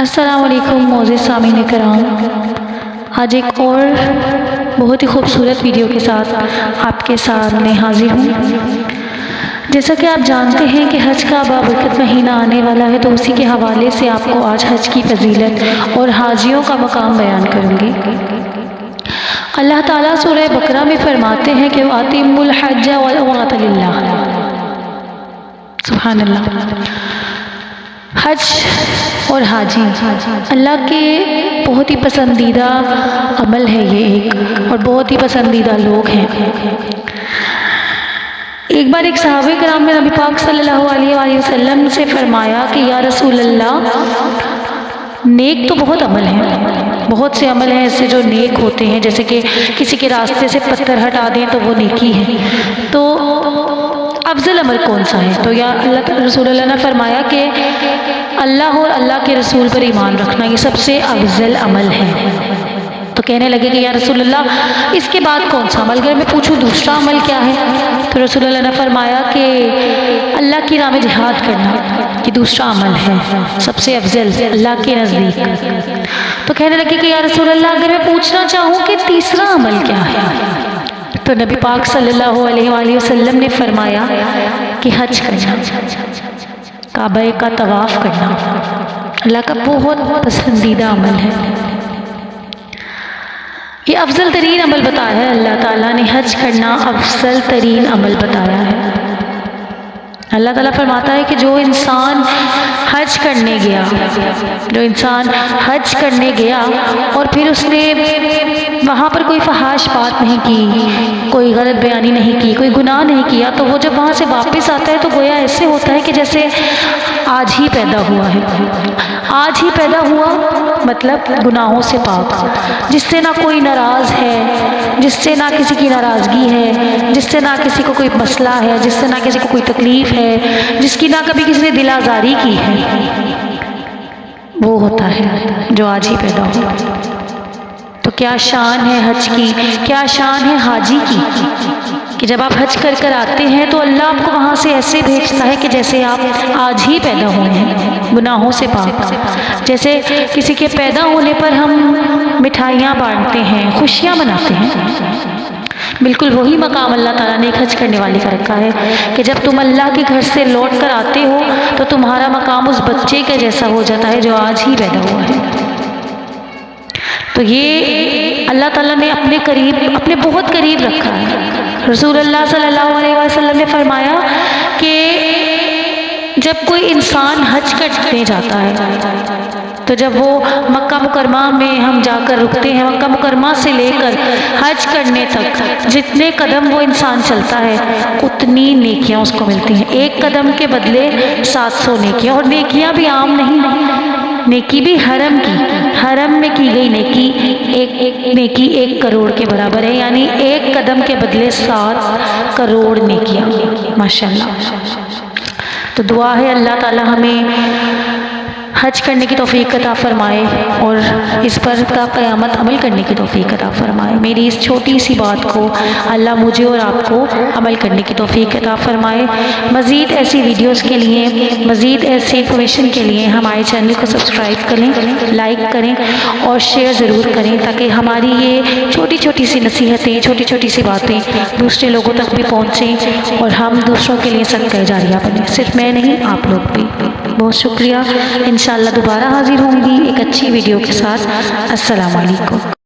السلام علیکم معزز سامعین کرام، آج ایک اور بہت ہی خوبصورت ویڈیو کے ساتھ آپ کے سامنے حاضر ہوں۔ جیسا کہ آپ جانتے ہیں کہ حج کا بابرکت مہینہ آنے والا ہے، تو اسی کے حوالے سے آپ کو آج حج کی فضیلت اور حاجیوں کا مقام بیان کروں گی۔ اللہ تعالیٰ سورہ بقرہ میں فرماتے ہیں کہ وَأَتِمُّوا الْحَجَّ وَالْعُمْرَةَ لِلَّهِ۔ سبحان اللہ۔ حج اور حاجی اللہ کے بہت ہی پسندیدہ عمل ہے یہ ایک، اور بہت ہی پسندیدہ لوگ ہیں۔ ایک بار ایک صحابہ کرام نے نبی پاک صلی اللہ علیہ وآلہ وسلم سے فرمایا کہ یا رسول اللہ، نیک تو بہت عمل ہیں، بہت سے عمل ہیں ایسے جو نیک ہوتے ہیں، جیسے کہ کسی کے راستے سے پتھر ہٹا دیں تو وہ نیکی ہے، تو افضل عمل کون سا ہے؟ تو یا اللہ رسول اللہ نے فرمایا کہ اللہ اور اللہ کے رسول پر ایمان رکھنا یہ سب سے افضل عمل ہے۔ تو کہنے لگے کہ یا رسول اللہ، اس کے بعد کون سا عمل؟ اگر میں پوچھوں دوسرا عمل کیا ہے؟ تو رسول اللہ نے فرمایا کہ اللہ کی راہ میں جہاد کرنا یہ دوسرا عمل ہے، سب سے افضل اللہ کے نزدیک۔ تو کہنے لگے کہ یا رسول اللہ، اگر میں پوچھنا چاہوں کہ تیسرا عمل کیا ہے؟ تو نبی پاک صلی اللہ علیہ وآلہ وسلم نے فرمایا کہ حج کرنا، کعبہ کا طواف کرنا اللہ کا بہت پسندیدہ عمل ہے۔ یہ افضل ترین عمل بتایا ہے اللہ تعالیٰ نے، حج کرنا افضل ترین عمل بتایا ہے۔ اللہ تعالیٰ فرماتا ہے کہ جو انسان حج کرنے گیا اور پھر اس نے وہاں پر کوئی فحش بات نہیں کی، کوئی غلط بیانی نہیں کی، کوئی گناہ نہیں کیا، تو وہ جب وہاں سے واپس آتا ہے تو گویا ایسے ہوتا ہے کہ جیسے آج ہی پیدا ہوا ہے۔ آج ہی پیدا ہوا مطلب گناہوں سے پاک، جس سے نہ کوئی ناراض ہے، جس سے نہ کسی کی ناراضگی ہے، جس سے نہ کسی کو کوئی مسئلہ ہے، جس سے نہ کسی کو کوئی تکلیف ہے، جس کی نہ کبھی کسی نے دل آزاری کی ہے، وہ ہوتا ہے جو آج ہی پیدا ہوا۔ تو کیا شان ہے حج کی، کیا شان ہے حاجی کی، کہ جب آپ حج کر آتے ہیں تو اللہ آپ کو وہاں سے ایسے بھیجتا ہے کہ جیسے آپ آج ہی پیدا ہوئے ہیں، گناہوں سے پاک۔ جیسے کسی کے پیدا ہونے پر ہم مٹھائیاں بانٹتے ہیں، خوشیاں مناتے ہیں، بالکل وہی مقام اللہ تعالیٰ نے ایک حج کرنے والے کا رکھا ہے کہ جب تم اللہ کے گھر سے لوٹ کر آتے ہو تو تمہارا مقام اس بچے کے جیسا ہو جاتا ہے جو آج ہی پیدا ہوا ہے۔ تو یہ اللہ تعالیٰ نے اپنے بہت قریب رکھا ہے۔ رسول اللہ صلی اللہ علیہ وسلم نے فرمایا کہ جب کوئی انسان حج کرنے جاتا ہے تو جب وہ مکہ مکرمہ میں ہم جا کر رکتے ہیں، مکہ مکرمہ سے لے کر حج کرنے تک جتنے قدم وہ انسان چلتا ہے اتنی نیکیاں اس کو ملتی ہیں، ایک قدم کے بدلے 700 نیکیاں، اور نیکیاں بھی عام نہیں، نیکی بھی حرم میں کی گئی نیکی 1 کروڑ کے برابر ہے، یعنی ایک قدم کے بدلے 7 کروڑ نیکیاں، ماشاءاللہ۔ تو دعا ہے اللہ تعالیٰ ہمیں حج کرنے کی توفیق عطا فرمائے اور اس پر تا قیامت عمل کرنے کی توفیق عطا فرمائے۔ میری اس چھوٹی سی بات کو اللہ مجھے اور آپ کو عمل کرنے کی توفیق عطا فرمائے۔ مزید ایسی ویڈیوز کے لیے، مزید ایسی انفارمیشن کے لیے ہمارے چینل کو سبسکرائب کریں، لائک کریں اور شیئر ضرور کریں، تاکہ ہماری یہ چھوٹی چھوٹی سی نصیحتیں، چھوٹی چھوٹی سی باتیں دوسرے لوگوں تک بھی پہنچیں اور ہم دوسروں کے لیے صدقہ جاریہ بنیں، صرف میں نہیں آپ لوگ بھی۔ بہت شکریہ، انشاءاللہ دوبارہ حاضر ہوں گی ایک اچھی ویڈیو کے ساتھ۔ السلام علیکم۔